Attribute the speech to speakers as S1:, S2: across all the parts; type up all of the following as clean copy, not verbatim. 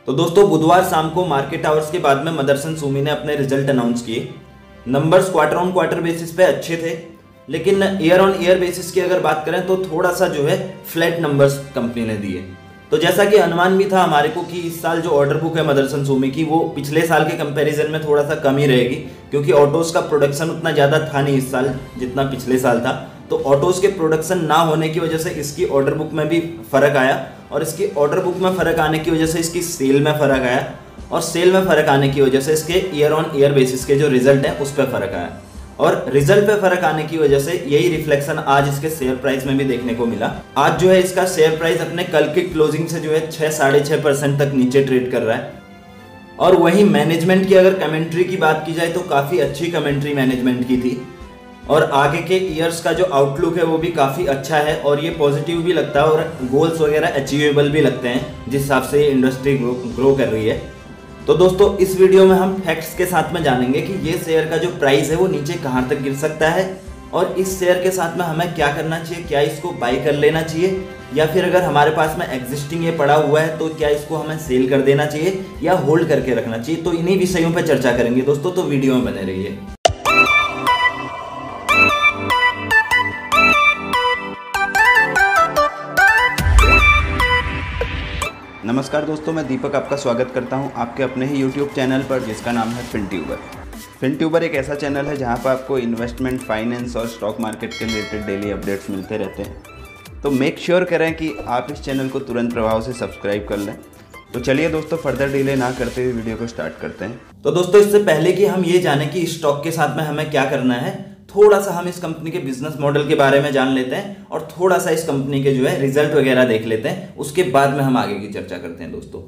S1: तो दोस्तों बुधवार शाम को मार्केट आवर्स के बाद में मदरसन सुमी ने अपने रिजल्ट अनाउंस किए। Numbers quarter on quarter basis पे अच्छे थे, लेकिन ईयर ऑन ईयर बेसिस की अगर बात करें तो थोड़ा सा जो है फ्लैट नंबर्स कंपनी ने दिए। तो जैसा कि अनुमान भी था हमारे को कि इस साल जो ऑर्डर बुक है मदरसन सुमी की वो पिछले साल के कंपैरिजन में थोड़ा सा कम ही रहेगी, क्योंकि ऑटोज का प्रोडक्शन उतना ज़्यादा था नहीं इस साल जितना पिछले साल था। तो ऑटोज के प्रोडक्शन ना होने की वजह से इसकी ऑर्डर बुक में भी फर्क आया, और इसकी ऑर्डर बुक में फर्क आने की वजह से इसकी सेल में फर्क आया, और सेल में फर्क आने की वजह से इसके ईयर ऑन ईयर बेसिस के जो रिजल्ट है उस पर फर्क आया, और रिजल्ट पे फर्क आने की वजह से यही रिफ्लेक्शन आज इसके शेयर प्राइस में भी देखने को मिला। आज जो है इसका शेयर प्राइस अपने कल की क्लोजिंग से जो है 6-6.5% तक नीचे ट्रेड कर रहा है। और वही मैनेजमेंट की अगर कमेंट्री की बात की जाए तो काफ़ी अच्छी कमेंट्री मैनेजमेंट की थी, और आगे के ईयर्स का जो आउटलुक है वो भी काफ़ी अच्छा है, और ये पॉजिटिव भी लगता है, और गोल्स वगैरह अचीवेबल भी लगते हैं जिस हिसाब से इंडस्ट्री ग्रो कर रही है। तो दोस्तों इस वीडियो में हम फैक्ट्स के साथ में जानेंगे कि ये शेयर का जो प्राइस है वो नीचे कहाँ तक गिर सकता है, और इस शेयर के साथ में हमें क्या करना चाहिए, क्या इसको बाय कर लेना चाहिए, या फिर अगर हमारे पास में एग्जिस्टिंग ये पड़ा हुआ है तो क्या इसको हमें सेल कर देना चाहिए या होल्ड करके रखना चाहिए। तो इन्हीं विषयों पर चर्चा करेंगे दोस्तों, तो वीडियो में बने रहिए।
S2: नमस्कार दोस्तों, मैं दीपक आपका स्वागत करता हूं आपके अपने ही YouTube चैनल पर जिसका नाम है फिनट्यूबर। फिनट्यूबर एक ऐसा चैनल है जहां पर आपको इन्वेस्टमेंट, फाइनेंस और स्टॉक मार्केट के रिलेटेड डेली अपडेट्स मिलते रहते हैं। तो मेक श्योर करें कि आप इस चैनल को तुरंत प्रभाव से सब्सक्राइब कर लें। तो चलिए दोस्तों, फर्दर डिले ना करते हुए वीडियो को स्टार्ट करते हैं।
S1: तो दोस्तों इससे पहले कि हम ये जाने कि इस स्टॉक के साथ में हमें क्या करना है, थोड़ा सा हम इस कंपनी के बिजनेस मॉडल के बारे में जान लेते हैं, और थोड़ा सा इस कंपनी के जो है रिजल्ट वगैरह देख लेते हैं। उसके बाद में हम आगे की चर्चा करते हैं दोस्तों।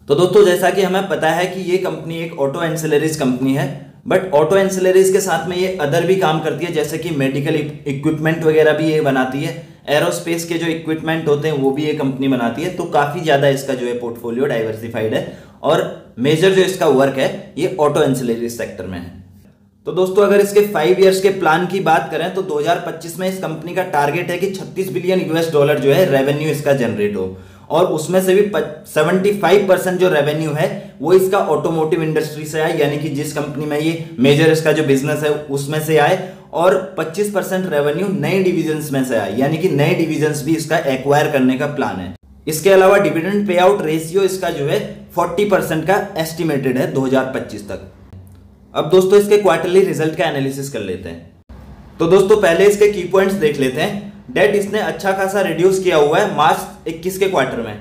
S1: तो दोस्तों जैसा कि हमें पता है कि ये कंपनी एक ऑटो एंसिलरीज कंपनी है, बट ऑटो एंसिलरीज के साथ में ये अदर भी काम करती है, जैसे कि मेडिकल इक्विपमेंट वगैरह भी ये बनाती है, एरोस्पेस के जो इक्विपमेंट होते हैं वो भी ये कंपनी बनाती है। तो काफी ज्यादा इसका जो है पोर्टफोलियो डाइवर्सिफाइड है, और मेजर जो इसका वर्क है ये ऑटो एंसिलरीज सेक्टर में है। तो दोस्तों अगर इसके 5 इयर्स के प्लान की बात करें तो 2025 में इस कंपनी का टारगेट है कि $36 बिलियन जो है रेवेन्यू इसका जनरेट हो, और उसमें से भी 75% जो रेवेन्यू है वो इसका ऑटोमोटिव इंडस्ट्री से आए, यानी कि जिस कंपनी में ये मेजर इसका जो बिजनेस है उसमें से आए, और 25% रेवेन्यू नए डिविजन्स में से आए, यानी कि नए डिविजन्स भी इसका एक्वायर करने का प्लान है। इसके अलावा डिविडेंड पे आउट रेशियो इसका जो है 40% का एस्टिमेटेड है 2025 तक। अब दोस्तों इसके क्वार्टरली रिजल्ट का एनालिसिस कर लेते हैं। तो दोस्तों पहले इसके की पॉइंट्स देख लेते हैं। डेट इसने अच्छा खासा रिड्यूस किया हुआ है मार्च 21 के क्वार्टर में।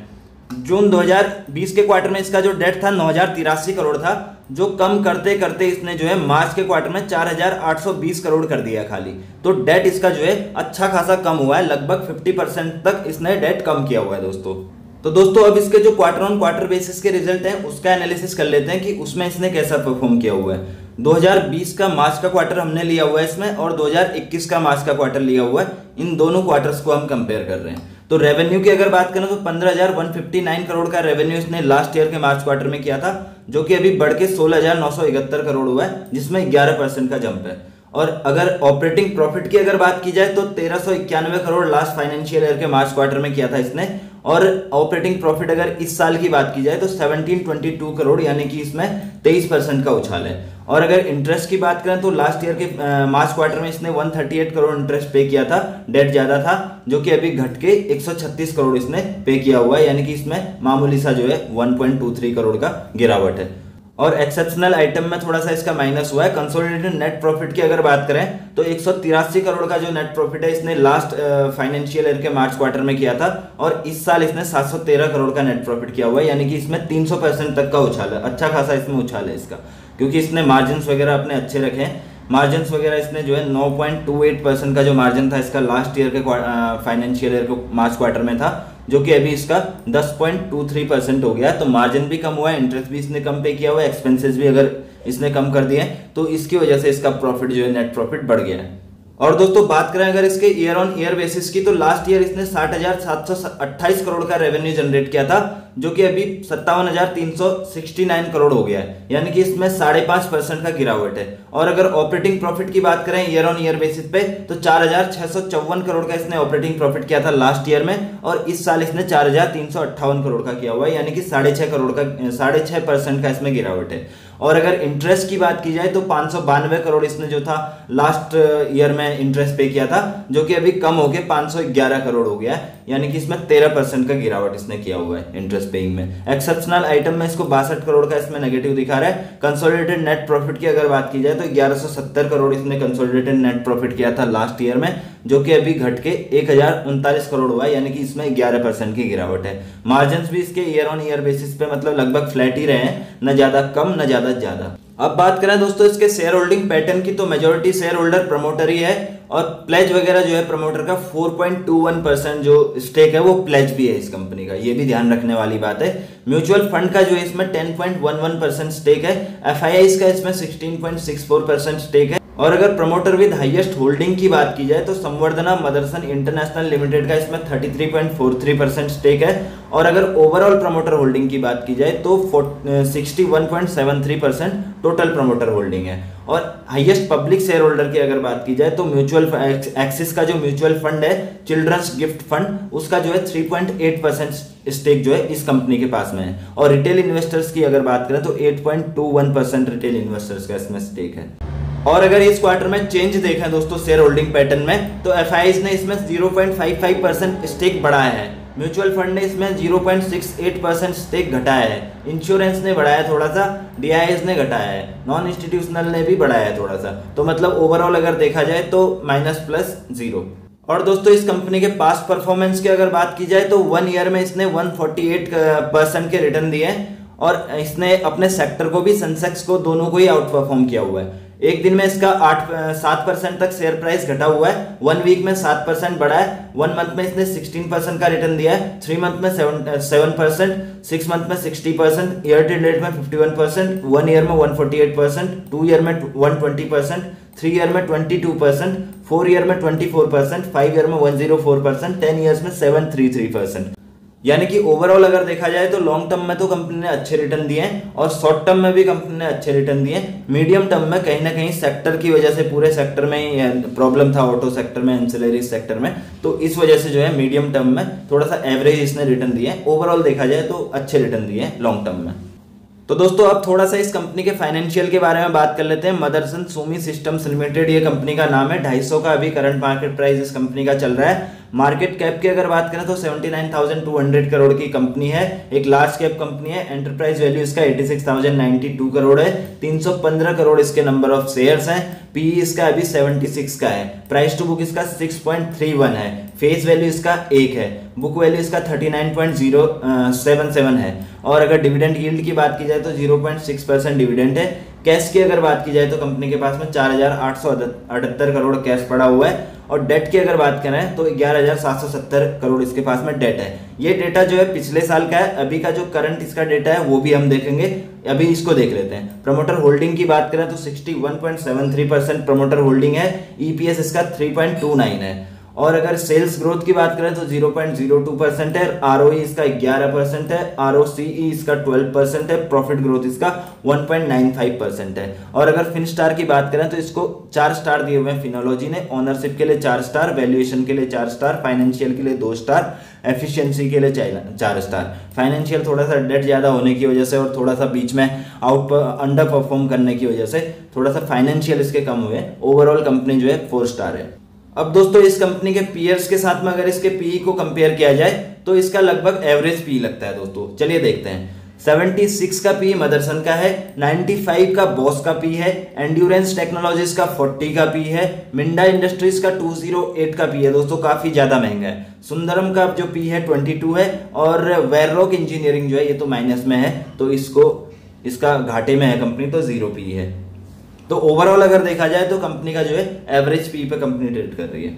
S1: जून 2020 के क्वार्टर में इसका जो डेट था 9,083 करोड़ था, जो कम करते करते इसने जो है मार्च के क्वार्टर में 4,820 करोड़ कर दिया खाली। तो डेट इसका जो है अच्छा खासा कम हुआ है, लगभग 50% तक इसने डेट कम किया हुआ है दोस्तों। तो दोस्तों अब इसके जो क्वार्टर ऑन क्वार्टर बेसिस के रिजल्ट हैं उसका एनालिसिस कर लेते हैं कि उसमें इसने कैसा परफॉर्म किया हुआ है। 2020 का मार्च का क्वार्टर हमने लिया हुआ है इसमें, और 2021 का मार्च का क्वार्टर लिया हुआ है। इन दोनों क्वार्टर्स को हम कंपेयर कर रहे हैं। तो रेवेन्यू की अगर बात करें तो 15,159 करोड़ का रेवेन्यू इसने लास्ट ईयर के मार्च क्वार्टर में किया था, जो कि अभी बढ़ के 16,971 करोड़ हुआ है, जिसमें 11% का जंप है। और अगर ऑपरेटिंग प्रॉफिट की अगर बात की जाए तो 1,391 करोड़ लास्ट फाइनेंशियल ईयर के मार्च क्वार्टर में किया था इसने, और ऑपरेटिंग प्रॉफिट अगर इस साल की बात की जाए तो 1,722 करोड़, यानी कि इसमें 23% का उछाल है। और अगर इंटरेस्ट की बात करें तो लास्ट ईयर के मार्च क्वार्टर में इसने 138 करोड़ इंटरेस्ट पे किया था, डेट ज्यादा था, जो कि अभी घट के 136 करोड़ इसने पे किया हुआ है, यानी कि इसमें मामूली सा जो है 1.23 करोड़ का गिरावट है। और एक्सेप्शनल आइटम में थोड़ा सा इसका माइनस हुआ है। कंसोलिडेटेड नेट प्रॉफिट की अगर बात करें तो 183 करोड़ का जो नेट प्रॉफिट है इसने लास्ट फाइनेंशियल ईयर के मार्च क्वार्टर में किया था, और इस साल इसने 713 करोड़ का नेट प्रॉफिट किया हुआ है, यानी कि इसमें 300% तक का उछाल है। अच्छा खासा इसमें उछाल है इसका, क्योंकि इसने मार्जिन वगैरह अपने अच्छे रखे हैं। मार्जिन वगैरह इसने जो है 9.28% का जो मार्जिन था इसका लास्ट ईयर के फाइनेंशियल ईयर के मार्च क्वार्टर में था, जो कि अभी इसका 10.23% हो गया है। तो मार्जिन भी कम हुआ है, इंटरेस्ट भी इसने कम पे किया हुआ है, एक्सपेंसेस भी अगर इसने कम कर दिए हैं, तो इसकी वजह से इसका प्रॉफिट जो है नेट प्रॉफिट बढ़ गया है। और दोस्तों बात करें अगर इसके ईयर ऑन ईयर बेसिस की, तो लास्ट ईयर इसने 60,728 करोड़ का रेवेन्यू जनरेट किया था, जो कि अभी 57,369 करोड़ हो गया है, यानी कि इसमें 5.5% का गिरावट है। और अगर ऑपरेटिंग प्रॉफिट की बात करें ईयर ऑन ईयर बेसिस पे तो 4,654 करोड़ का इसने ऑपरेटिंग प्रॉफिट किया था लास्ट ईयर में, और इस साल इसने 4,358 करोड़ का किया हुआ है, यानी कि 6.5% का इसमें गिरावट है। और अगर इंटरेस्ट की बात की जाए तो 592 करोड़ इसने जो था लास्ट ईयर में इंटरेस्ट पे किया था, जो कि अभी कम होके 511 करोड़ हो गया है, यानी कि इसमें 13% का गिरावट इसने किया हुआ है इंटरेस्ट पेइंग में। एक्सेप्शनल आइटम में इसको 62 करोड़ का इसमें नेगेटिव दिखा रहा है। कंसोलिडेटेड नेट प्रॉफिट की अगर बात की जाए तो 1170 करोड़ इसने कंसोलिडेटेड नेट प्रॉफिट किया था लास्ट ईयर में, जो कि अभी घट के 1039 करोड़ हुआ है, यानी कि इसमें 11% की गिरावट है। मार्जिन्स भी इसके ईयर ऑन ईयर बेसिस पे मतलब लगभग फ्लैट ही रहे हैं, न ज्यादा कम न ज्यादा। अब बात करें दोस्तों इसके शेयर होल्डिंग पैटर्न की, तो मेजोरिटी शेयर होल्डर प्रमोटर ही है, और प्लेज वगैरह जो है प्रमोटर का 4.21% जो स्टेक है वो प्लेज भी है इस कंपनी का, ये भी ध्यान रखने वाली बात है। म्यूचुअल फंड का जो है इसमें 10.11% स्टेक है। एफआईआईज का इसमें 16.64% स्टेक है। और अगर प्रमोटर विद हाईएस्ट होल्डिंग की बात की जाए तो संवर्धना मदरसन इंटरनेशनल लिमिटेड का इसमें 33.43% स्टेक है। और अगर ओवरऑल प्रमोटर होल्डिंग की बात की जाए तो 61.73% टोटल प्रमोटर होल्डिंग है। और हाईएस्ट पब्लिक शेयर होल्डर की अगर बात की जाए तो म्यूचुअल एक्सिस का जो म्यूचुअल फंड है चिल्ड्रंस गिफ्ट फंड, उसका जो है 3.8% स्टेक जो है इस कंपनी के पास में है। और रिटेल इन्वेस्टर्स की अगर बात करें तो 8.21% रिटेल इन्वेस्टर्स का इसमें स्टेक है। और अगर इस क्वार्टर में चेंज देखें दोस्तों शेयर होल्डिंग पैटर्न में, तो एफआईआईज ने इसमें 0.55% स्टेक बढ़ाया है, म्यूचुअल फंड ने इसमें 0.68% स्टेक घटाया है, इंश्योरेंस ने बढ़ाया थोड़ा सा, डीआईएस ने घटाया है, नॉन इंस्टीट्यूशनल ने भी बढ़ाया है थोड़ा सा। तो मतलब ओवरऑल अगर देखा जाए तो -+0। और दोस्तों इस कंपनी के पास्ट परफॉर्मेंस की अगर बात की जाए तो 1 ईयर में इसने 148% के रिटर्न दिए हैं, और इसने अपने सेक्टर को भी सेंसेक्स को दोनों को ही आउट परफॉर्म किया हुआ है। एक दिन में इसका 7% तक शेयर प्राइस घटा हुआ है, 1 वीक में 7% बढ़ा है, 1 मंथ में इसने 16% का रिटर्न दिया है, 3 मंथ में 7%, 6 मंथ में 60%, ईयर टू डेट में 51%, 1 ईयर में 148%, 2 ईयर में 120%, 3 ईयर में 22%, 4 ईयर में 24%, 5 ईयर में 104%, 10 ईयर्स में 733%। यानी कि ओवरऑल अगर देखा जाए तो लॉन्ग टर्म में तो कंपनी ने अच्छे रिटर्न दिए हैं, और शॉर्ट टर्म में भी कंपनी ने अच्छे रिटर्न दिए हैं। मीडियम टर्म में कहीं ना कहीं सेक्टर की वजह से, पूरे सेक्टर में ही प्रॉब्लम था, ऑटो सेक्टर में, एंसिलरी सेक्टर में, तो इस वजह से जो है मीडियम टर्म में थोड़ा सा एवरेज इसने रिटर्न दिए हैं। ओवरऑल देखा जाए तो अच्छे रिटर्न दिए हैं लॉन्ग टर्म में। तो दोस्तों अब थोड़ा सा इस कंपनी के फाइनेंशियल के बारे में बात कर लेते हैं। मदरसन सूमी सिस्टम्स लिमिटेड ये कंपनी का नाम है। 250 का अभी करंट मार्केट प्राइस इस कंपनी का चल रहा है। मार्केट कैप की अगर बात करें तो 79,200 करोड़ की कंपनी है, एक लार्ज कैप कंपनी है। एंटरप्राइज वैल्यू इसका 86,092 करोड़ है, 315 करोड़ इसके नंबर ऑफ शेयर्स हैं। पीई इसका अभी 76 का है, प्राइस टू बुक इसका 6.31 है, फेस वैल्यू इसका 1 है, बुक वैल्यू इसका 39.077 है। और अगर डिविडेंड यील्ड की बात की जाए तो 0.6% डिविडेंड है। कैश की अगर बात की जाए तो कंपनी के पास में 4,878 करोड़ कैश पड़ा हुआ है। और डेट की अगर बात करें तो 11,770 करोड़ इसके पास में डेट है। ये डेटा जो है पिछले साल का है, अभी का जो करंट इसका डेटा है वो भी हम देखेंगे, अभी इसको देख लेते हैं। प्रमोटर होल्डिंग की बात करें तो 61.73% प्रमोटर होल्डिंग है। ईपीएस इसका 3.29 है। और अगर सेल्स ग्रोथ की बात करें तो 0.02% है, आरओई इसका 11% है, आरओसीई इसका 12% है, प्रॉफिट ग्रोथ इसका 1.95% है। और अगर फिन स्टार की बात करें तो इसको 4 स्टार दिए हुए हैं फिनोलॉजी ने। ओनरशिप के लिए 4 स्टार, वैल्यूएशन के लिए 4 स्टार, फाइनेंशियल के लिए 2 स्टार, एफिशिएंसी के लिए 4 स्टार। फाइनेंशियल थोड़ा सा डेट ज्यादा होने की वजह से और थोड़ा सा बीच में अंडर परफॉर्म करने की वजह से थोड़ा सा फाइनेंशियल इसके कम हुए। ओवरऑल कंपनी जो है 4 स्टार है। अब दोस्तों इस कंपनी के पीयर्स के साथ में अगर इसके पीई को कंपेयर किया जाए तो इसका लगभग एवरेज पी लगता है दोस्तों। चलिए देखते हैं। 76 का पी मदरसन का है, 95 का बॉस का पी है, एंड्योरेंस टेक्नोलॉजीज का 40 का पी है, मिंडा इंडस्ट्रीज का 208 का पी है दोस्तों, काफी ज्यादा महंगा है। सुंदरम का जो पी है 22 है, और वेररॉक इंजीनियरिंग जो है ये तो माइनस में है, तो इसका घाटे में है कंपनी, तो 0 पी है। तो ओवरऑल अगर देखा जाए तो कंपनी का जो है एवरेज पी पे कंपनी ट्रेड कर रही है।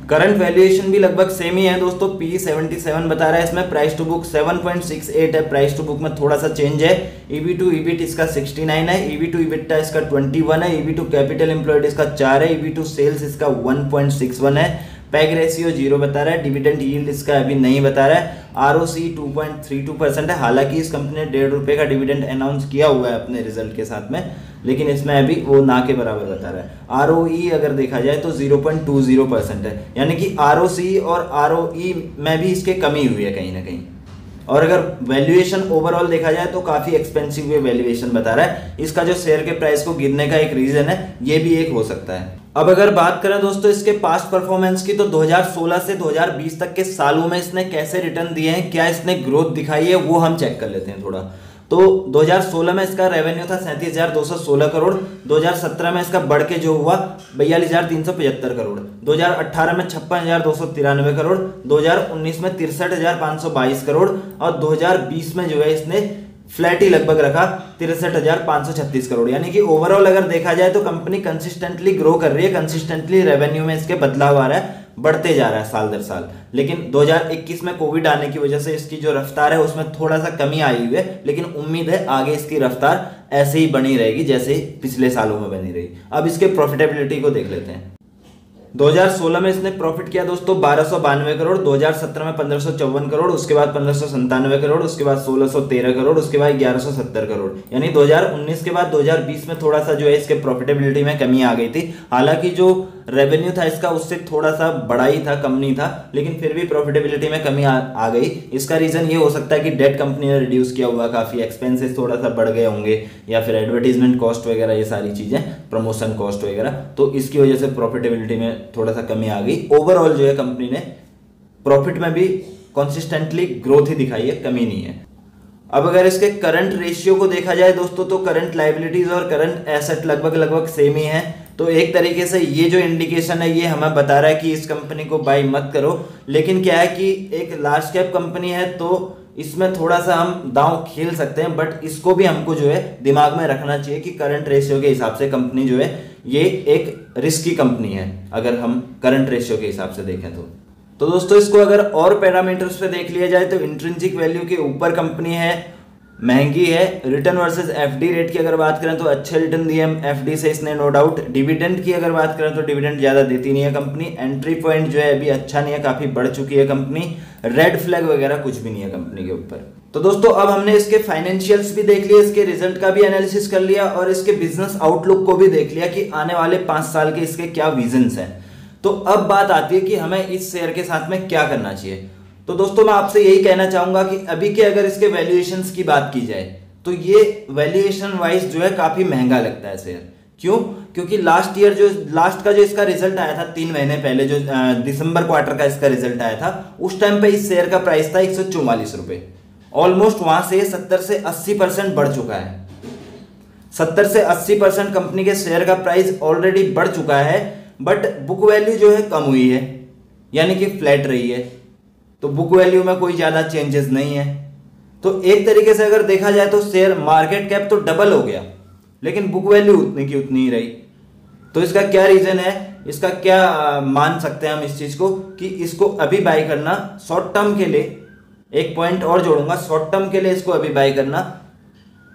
S1: करंट वैल्यूएशन भी लगभग सेम ही है दोस्तों, पी 77 बता रहा है इसमें। प्राइस टू बुक 7.68 है, प्राइस टू बुक में थोड़ा सा चेंज है। ईबी टू ईबिट इसका 69 है, ईबी टू ईबिटा इसका 21 है, ईबी टू कैपिटल एम्प्लॉयड इसका 4 है, ईबी टू सेल्स इसका 1.61 है, पैग रेशियो 0 बता रहा है, डिविडेंड यील्ड इसका अभी नहीं बता रहा है, ROC 2.32% है। हालांकि इस कंपनी ने ₹1.5 का डिविडेंड अनाउंस किया हुआ है अपने रिजल्ट के साथ में, लेकिन इसमें अभी वो ना के बराबर बता रहा है। ROE अगर देखा जाए तो 0.20% है, यानी कि ROC और ROE में भी इसके कमी हुई है कहीं ना कहीं। और अगर वैल्यूएशन ओवरऑल देखा जाए तो काफी एक्सपेंसिव वैल्यूएशन बता रहा है। इसका जो शेयर के प्राइस को गिरने का एक रीजन है, ये भी एक हो सकता है। अब अगर बात करें दोस्तों इसके पास्ट परफॉर्मेंस की, तो 2016 से 2020 तक के सालों में इसने कैसे रिटर्न दिए हैं, क्या इसने ग्रोथ दिखाई है, वो हम चेक कर लेते हैं थोड़ा। तो 2016 में इसका रेवेन्यू था 37,216 करोड़, 2017 में इसका बढ़ के जो हुआ 42,375 करोड़, 2018 में 56,293 करोड़, 2019 में 63,522 करोड़ और 2020 में जो है इसने फ्लैट ही लगभग रखा 63,536 करोड़। यानी कि ओवरऑल अगर देखा जाए तो कंपनी कंसिस्टेंटली ग्रो कर रही है, कंसिस्टेंटली रेवेन्यू में इसके बदलाव आ रहा है, बढ़ते जा रहा है साल दर साल। लेकिन 2021 में कोविड आने की वजह से इसकी जो रफ्तार है उसमें थोड़ा सा कमी आई हुई है, लेकिन उम्मीद है आगे इसकी रफ्तार ऐसे ही बनी रहेगी जैसे पिछले सालों में बनी रही। अब इसके प्रॉफिटेबिलिटी को देख लेते हैं। 2016 में इसने प्रॉफिट किया दोस्तों 1292 करोड़, 2017 में 1554 करोड़, उसके बाद 1597 करोड़, उसके बाद 1613 करोड़, उसके बाद 1170 करोड़। यानी 2019 के बाद 2020 में थोड़ा सा जो है इसके प्रॉफिटेबिलिटी में कमी आ गई थी। हालांकि जो रेवेन्यू था इसका उससे थोड़ा सा बड़ा ही था, कम नहीं था, लेकिन फिर भी प्रॉफिटेबिलिटी में कमी आ गई। इसका रीजन ये हो सकता है कि डेट कंपनी ने रिड्यूस किया हुआ, काफी एक्सपेंसेस थोड़ा सा बढ़ गए होंगे, या फिर एडवर्टीजमेंट कॉस्ट वगैरह, ये सारी चीजें, प्रमोशन कॉस्ट वगैरह, तो इसकी वजह से प्रॉफिटेबिलिटी में थोड़ा सा कमी आ गई। ओवरऑल जो है कंपनी ने प्रॉफिट में भी कंसिस्टेंटली ग्रोथ ही दिखाई है, कमी नहीं है। अब अगर इसके करंट रेशियो को देखा जाए दोस्तों, तो करंट लायबिलिटीज और करंट एसेट लगभग सेम ही है। तो एक तरीके से ये जो इंडिकेशन है ये हमें बता रहा है कि इस कंपनी को बाय मत करो। लेकिन क्या है कि एक लार्ज कैप कंपनी है तो इसमें थोड़ा सा हम दांव खेल सकते हैं, बट इसको भी हमको जो है दिमाग में रखना चाहिए कि करंट रेशियो के हिसाब से कंपनी जो है ये एक रिस्की कंपनी है, अगर हम करंट रेशियो के हिसाब से देखें तो दोस्तों इसको अगर और पैरामीटर्स पे देख लिया जाए तो इंट्रिंसिक वैल्यू के ऊपर कंपनी है, महंगी है। रिटर्न वर्सेस एफडी रेट की अगर बात करें तो अच्छे रिटर्न दिए एफडी से इसने, नो डाउट। डिविडेंड की अगर बात करें तो डिविडेंड ज्यादा देती नहीं है कंपनी। एंट्री पॉइंट जो है अभी अच्छा नहीं है, काफी बढ़ चुकी है कंपनी। रेड फ्लैग वगैरह कुछ भी नहीं है कंपनी के ऊपर। तो दोस्तों अब हमने इसके फाइनेंशियल्स भी देख लिए, इसके रिजल्ट का भी एनालिसिस कर लिया और इसके बिजनेस आउटलुक को भी देख लिया कि आने वाले 5 साल के इसके क्या विजन्स हैं। तो अब बात आती है कि हमें इस शेयर के साथ में क्या करना चाहिए। तो दोस्तों मैं आपसे यही कहना चाहूंगा कि अभी के अगर इसके वैल्यूएशंस की बात की जाए तो ये वैल्यूएशन वाइज जो है काफी महंगा लगता है शेयर। क्यों? क्योंकि लास्ट का जो इसका रिजल्ट आया था 3 महीने पहले, जो दिसंबर क्वार्टर का इसका रिजल्ट आया था, उस टाइम पे इस शेयर का प्राइस था 144 रुपए। ऑलमोस्ट वहां से 70 से 80% बढ़ चुका है। 70 से 80% कंपनी के शेयर का प्राइस ऑलरेडी बढ़ चुका है, बट बुक वैल्यू जो है कम हुई है, यानी कि फ्लैट रही है। तो बुक वैल्यू में कोई ज्यादा चेंजेस नहीं है। तो एक तरीके से अगर देखा जाए तो शेयर मार्केट कैप तो डबल हो गया, लेकिन बुक वैल्यू उतनी की उतनी ही रही। तो इसका क्या रीजन है, इसका क्या मान सकते हैं हम इस चीज को कि इसको अभी बाय करना शॉर्ट टर्म के लिए, एक पॉइंट और जोड़ूंगा, शॉर्ट टर्म के लिए इसको अभी बाय करना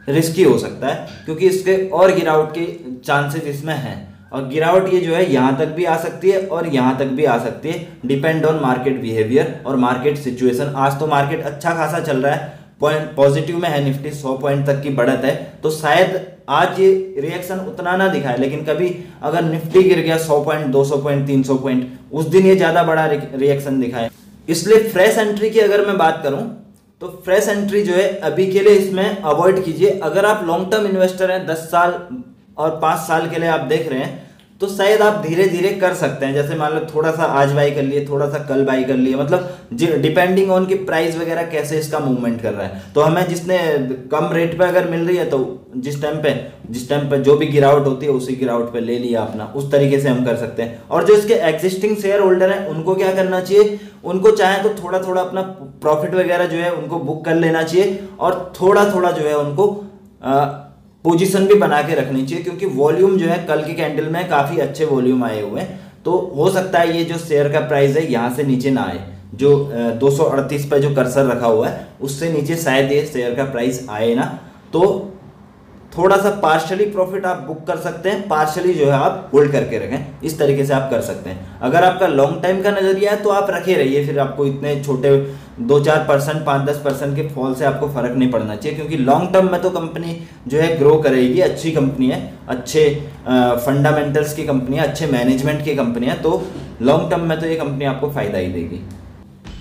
S1: रिस्की हो सकता है, क्योंकि इसके और गिरावट के चांसेस इसमें हैं। और गिरावट ये जो है यहां तक भी आ सकती है और यहां तक भी आ सकती है, डिपेंड ऑन मार्केट बिहेवियर और मार्केट सिचुएशन। आज तो मार्केट अच्छा खासा चल रहा है, पॉइंट पॉजिटिव में है, निफ्टी 100 पॉइंट तक की बढ़त है, तो शायद आज ये रिएक्शन उतना ना दिखाए। लेकिन कभी अगर निफ्टी गिर गया 100 पॉइंट, 200 पॉइंट, 300 पॉइंट, उस दिन ये ज्यादा बड़ा रिएक्शन दिखाए। इसलिए फ्रेश एंट्री की अगर मैं बात करूं तो फ्रेश एंट्री जो है अभी के लिए इसमें अवॉइड कीजिए। अगर आप लॉन्ग टर्म इन्वेस्टर हैं, 10 साल और 5 साल के लिए आप देख रहे हैं, तो शायद आप धीरे धीरे कर सकते हैं। जैसे मान लो थोड़ा सा आज बाई कर लिए, थोड़ा सा कल बाई कर लिए, मतलब डिपेंडिंग ऑन की प्राइस वगैरह कैसे इसका मूवमेंट कर रहा है। तो हमें जिसने कम रेट पे अगर मिल रही है तो जिस टाइम पे जो भी गिरावट होती है उसी गिरावट पे ले लिया अपना, उस तरीके से हम कर सकते हैं। और जो इसके एग्जिस्टिंग शेयर होल्डर हैं उनको क्या करना चाहिए, उनको चाहे तो थोड़ा थोड़ा अपना प्रॉफिट वगैरह जो है उनको बुक कर लेना चाहिए और थोड़ा थोड़ा जो है उनको पोजीशन भी बना के रखनी चाहिए, क्योंकि वॉल्यूम जो है कल की कैंडल में काफी अच्छे वॉल्यूम आए हुए हैं। तो हो सकता है ये जो शेयर का प्राइस है यहाँ से नीचे ना आए, जो 238 पर जो कर्सर रखा हुआ है उससे नीचे शायद ये शेयर का प्राइस आए ना। तो थोड़ा सा पार्शली प्रॉफिट आप बुक कर सकते हैं, पार्शली जो है आप होल्ड करके रखें, इस तरीके से आप कर सकते हैं। अगर आपका लॉन्ग टाइम का नजरिया है तो आप रखे रहिए, फिर आपको इतने छोटे 2-4%, 5-10% के फॉल से आपको फर्क नहीं पड़ना चाहिए, क्योंकि लॉन्ग टर्म में तो कंपनी जो है ग्रो करेगी, अच्छी कंपनी है, अच्छे फंडामेंटल्स की कंपनी है, अच्छे मैनेजमेंट की कंपनी है, तो लॉन्ग टर्म में तो ये कंपनी आपको फायदा ही देगी।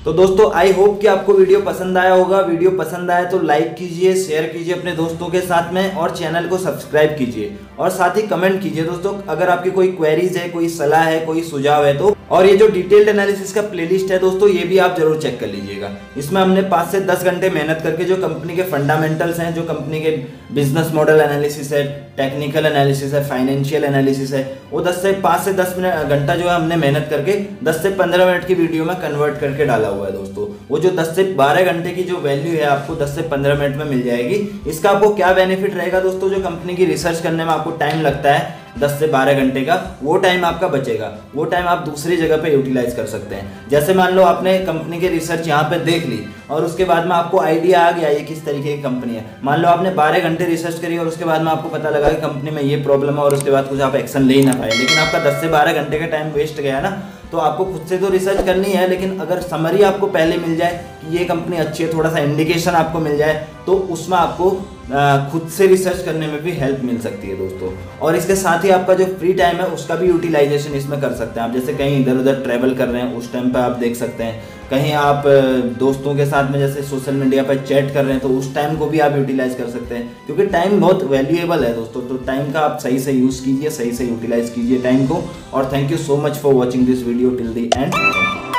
S1: तो दोस्तों आई होप कि आपको वीडियो पसंद आया होगा। वीडियो पसंद आया तो लाइक कीजिए, शेयर कीजिए अपने दोस्तों के साथ में, और चैनल को सब्सक्राइब कीजिए, और साथ ही कमेंट कीजिए दोस्तों अगर आपकी कोई क्वेरीज है, कोई सलाह है, कोई सुझाव है तो। और ये जो डिटेल्ड एनालिसिस का प्लेलिस्ट है दोस्तों, ये भी आप जरूर चेक कर लीजिएगा। इसमें हमने 5 से 10 घंटे मेहनत करके जो कंपनी के फंडामेंटल्स हैं, जो कंपनी के बिजनेस मॉडल एनालिसिस है, टेक्निकल एनालिसिस है, फाइनेंशियल एनालिसिस है, वो 5 से 10 घंटा जो है हमने मेहनत करके 10 से 15 मिनट की वीडियो में कन्वर्ट करके डाला हुआ है दोस्तों। वो जो 10 से 12 घंटे की जो वैल्यू है आपको 10 से 15 मिनट में मिल जाएगी। इसका आपको क्या बेनिफिट रहेगा दोस्तों, जो कंपनी की रिसर्च करने में आपको टाइम लगता है 10 से 12 घंटे का, वो टाइम आपका बचेगा, वो टाइम आप दूसरी जगह पे यूटिलाइज कर सकते हैं। जैसे मान लो आपने कंपनी की रिसर्च यहाँ पे देख ली और उसके बाद में आपको आइडिया आ गया ये किस तरीके की कंपनी है। मान लो आपने 12 घंटे रिसर्च करी और उसके बाद में आपको पता लगा कि कंपनी में ये प्रॉब्लम है, और उसके बाद कुछ आप एक्शन ले ही ना पाए, लेकिन आपका 10 से 12 घंटे का टाइम वेस्ट गया ना। तो आपको खुद से तो रिसर्च करनी है, लेकिन अगर समरी आपको पहले मिल जाए कि ये कंपनी अच्छी है, थोड़ा सा इंडिकेशन आपको मिल जाए, तो उसमें आपको खुद से रिसर्च करने में भी हेल्प मिल सकती है दोस्तों। और इसके साथ ही आपका जो फ्री टाइम है उसका भी यूटिलाइजेशन इसमें कर सकते हैं आप। जैसे कहीं इधर उधर ट्रैवल कर रहे हैं उस टाइम पे आप देख सकते हैं, कहीं आप दोस्तों के साथ में जैसे सोशल मीडिया पर चैट कर रहे हैं तो उस टाइम को भी आप यूटिलाइज कर सकते हैं, क्योंकि टाइम बहुत वैल्यूएबल है दोस्तों। तो टाइम का आप सही से यूज़ कीजिए, सही से यूटिलाइज कीजिए टाइम को। और thank you so much for watching this video till the end.